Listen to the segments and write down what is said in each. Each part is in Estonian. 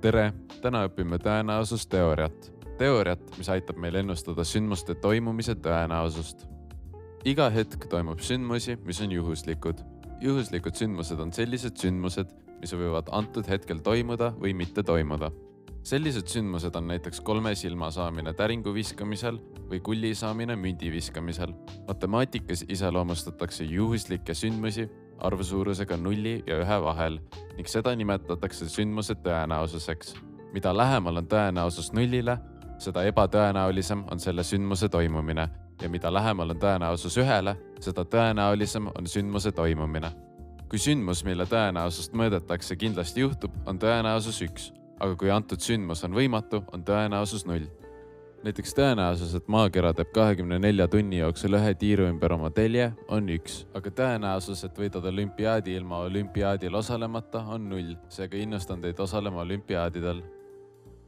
Tere! Täna õpime tõenäosusteooriat. Teooriat, mis aitab meil ennustada sündmuste toimumise tõenäosust. Iga hetk toimub sündmusi, mis on juhuslikud. Juhuslikud sündmused on sellised sündmused, mis võivad antud hetkel toimuda või mitte toimuda. Sellised sündmused on näiteks kolme silma saamine täringu viskamisel või kulli saamine mündi viskamisel. Matemaatikas iseloomustatakse juhuslikke sündmusi arvsuurusega 0 ja 1 vahel ning seda nimetatakse sündmuse tõenäosuseks. Mida lähemal on tõenäosus 0-le, seda ebatõenäolisem on selle sündmuse toimumine ja mida lähemal on tõenäosus 1-le, seda tõenäolisem on sündmuse toimumine. Kui sündmus, mille tõenäosust mõõdetakse kindlasti juhtub, on tõenäosus 1, aga kui antud sündmus on võimatu, on tõenäosus 0. Näiteks tõenäosus, et maakera teeb 24 tunni jooksul ühe tiiru ümber oma telje, on 1, aga tõenäosus, et võidad olümpiaadi ilma olümpiaadil osalemata, on 0, seega innustan teid osalema olümpiaadidel.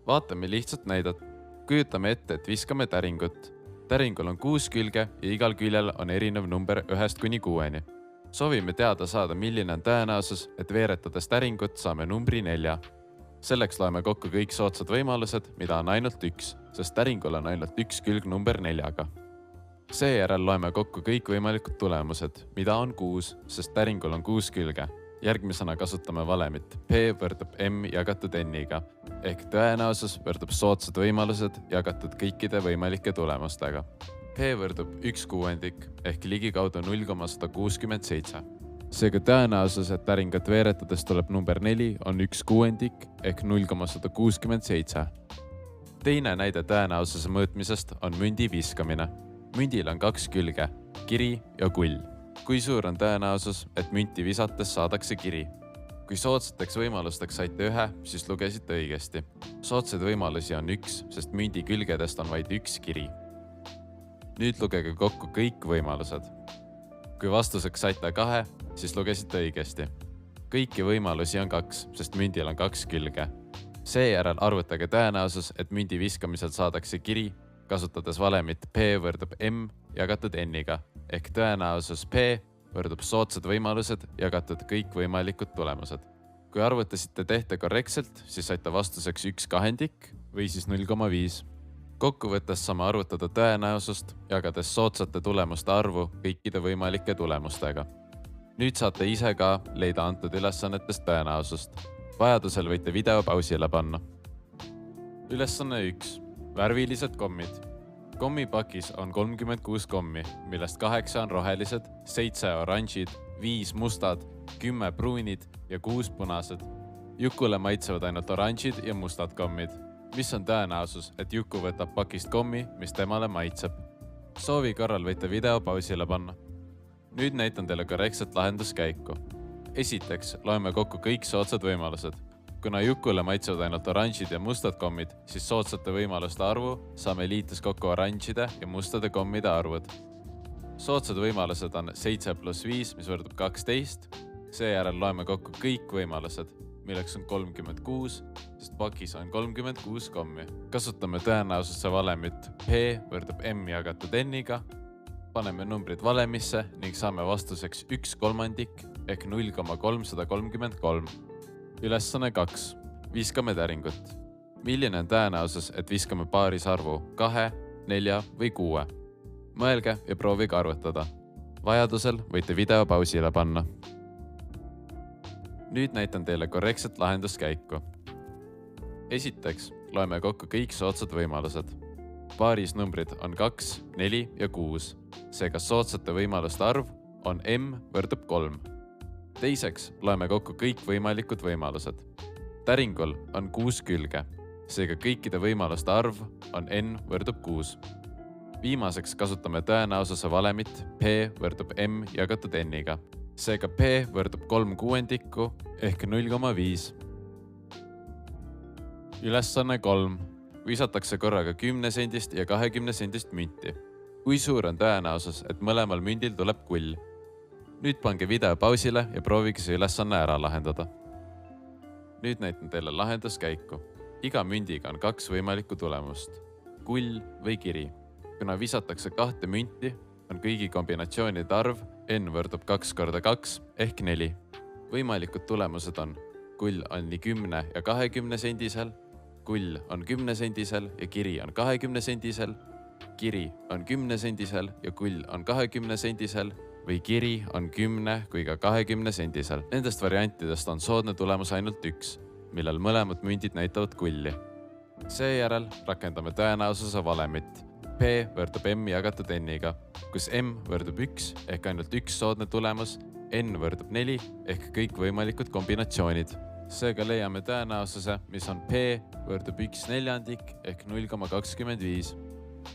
Vaatame lihtsat näidet. Kujutame ette, et viskame täringut. Täringul on 6 külge ja igal küljel on erinev number 1 kuni 6-ni. Soovime teada saada, milline on tõenäosus, et veeretades täringut saame numbri 4. Selleks loeme kokku kõik soodsad võimalused, mida on ainult 1, sest täringul on ainult 1 külg number 4-ga. Seejärel loeme kokku kõik võimalikud tulemused, mida on 6, sest täringul on 6 külge. Järgmisena kasutame valemit P võrdub M jagatud N-iga, ehk tõenäosus võrdub soodsad võimalused jagatud kõikide võimalike tulemustega. P võrdub 1/6 ehk ligikaudu 0,167. Seega tõenäosus, et täringut veeretades tuleb number 4 on 1/6 ehk 0,167. Teine näide tõenäosuse mõõtmisest on mündi viskamine. Mündil on 2 külge, kiri ja kull. Kui suur on tõenäosus, et münti visates saadakse kiri? Kui soodsateks võimalusteks saite 1, siis lugesite õigesti. Soodsaid võimalusi on 1, sest mündi külgedest on vaid 1 kiri. Nüüd lugege kokku kõik võimalused. Kui vastuseks saite 2, siis lugesite õigesti. Kõiki võimalusi on 2, sest mündil on 2 külge. Seejärel arvutage tõenäosus, et mündi viskamisel saadakse kiri, kasutades valemit P võrdub M jagatud N-iga, ehk tõenäosus P võrdub soodsad võimalused jagatud kõik võimalikud tulemused. Kui arvutasite tehte korrektselt, siis saite vastuseks 1/2 või siis 0,5. Kokkuvõttes saame arvutada tõenäosust, jagades soodsate tulemuste arvu kõikide võimalike tulemustega. Nüüd saate ise ka leida antud ülesannetest tõenäosust. Vajadusel võite video pausile panna. Ülesanne 1. Värvilised kommid. Kommipakis on 36 kommi, millest 8 on rohelised, 7 oranžid, 5 mustad, 10 pruunid ja 6 punased. Jukule maitsevad ainult oranžid ja mustad kommid. Mis on tõenäosus, et Juku võtab pakist kommi, mis temale maitseb? Soovi korral võite video pausile panna. Nüüd näitan teile korrektset lahenduskäiku. Esiteks loeme kokku kõik soodsad võimalused. Kuna Jukule maitsevad ainult oranžid ja mustad kommid, siis soodsate võimaluste arvu saame liites kokku oranžide ja mustade kommide arvud. Soodsad võimalused on 7 + 5, mis võrdub 12. Seejärel loeme kokku kõik võimalused, milleks on 36, sest pakis on 36 kommi. Kasutame tõenäosuse valemit P võrdub M jagatud N-iga. Paneme numbrid valemisse ning saame vastuseks 1/3 ehk 0,333. Ülesanne 2. Viskame täringut. Milline on tõenäosus, et viskame paaris arvu 2, 4 või 6? Mõelge ja proovige arvutada. Vajadusel võite video pausile panna. Nüüd näitan teile korrektset lahenduskäiku. Esiteks loeme kokku kõik soodsad võimalused. Paaris numbrid on 2, 4 ja 6. Seega soodsate võimaluste arv on M võrdub 3. Teiseks loeme kokku kõik võimalikud võimalused. Täringul on 6 külge, seega kõikide võimaluste arv on N võrdub 6. Viimaseks kasutame tõenäosuse valemit P võrdub M jagatud N-iga. Seega P võrdub 3/6 ehk 0,5. Ülesanne 3. Visatakse korraga 10 sendist ja 20 sendist münti. Kui suur on tõenäosus, et mõlemal mündil tuleb kull? Nüüd pange video pausile ja proovige see ülesanne ära lahendada. Nüüd näitan teile lahenduskäiku. Iga mündiga on 2 võimalikku tulemust. Kull või kiri. Kuna visatakse 2 münti, on kõigi kombinatsioonide arv N võrdub 2 × 2 ehk 4. Võimalikud tulemused on kull on nii 10 ja 20 sendisel, kull on 10 sendisel ja kiri on 20 sendisel, kiri on 10 sendisel ja kull on 20 sendisel või kiri on 10 kui ka 20 sendisel. Nendest variantidest on soodne tulemus ainult üks, millal mõlemad mündid näitavad kulli. Seejärel rakendame tõenäosuse valemit. P võrdub M jagatud N-iga, kus M võrdub 1 ehk ainult üks soodne tulemus, N võrdub 4 ehk kõik võimalikud kombinatsioonid. Seega leiame tõenäosuse, mis on P võrdub 1/4 ehk 0,25.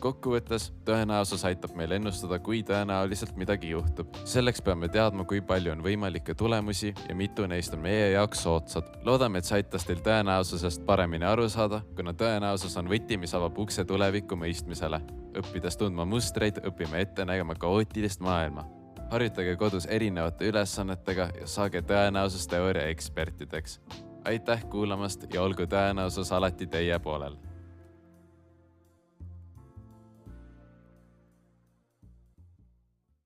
Kokkuvõttes tõenäosus aitab meil ennustada, kui tõenäoliselt midagi juhtub. Selleks peame teadma, kui palju on võimalikke tulemusi ja mitu neist on meie jaoks soodsad. Loodame, et see aitas teil tõenäosusest paremini aru saada, kuna tõenäosus on võti, mis avab ukse tuleviku mõistmisele. Õppides tundma mustreid, õpime ette nägema kaootilist maailma. Harjutage kodus erinevate ülesannetega ja saage tõenäosusteooria ekspertideks. Aitäh kuulamast ja olgu tõenäosus alati teie poolel.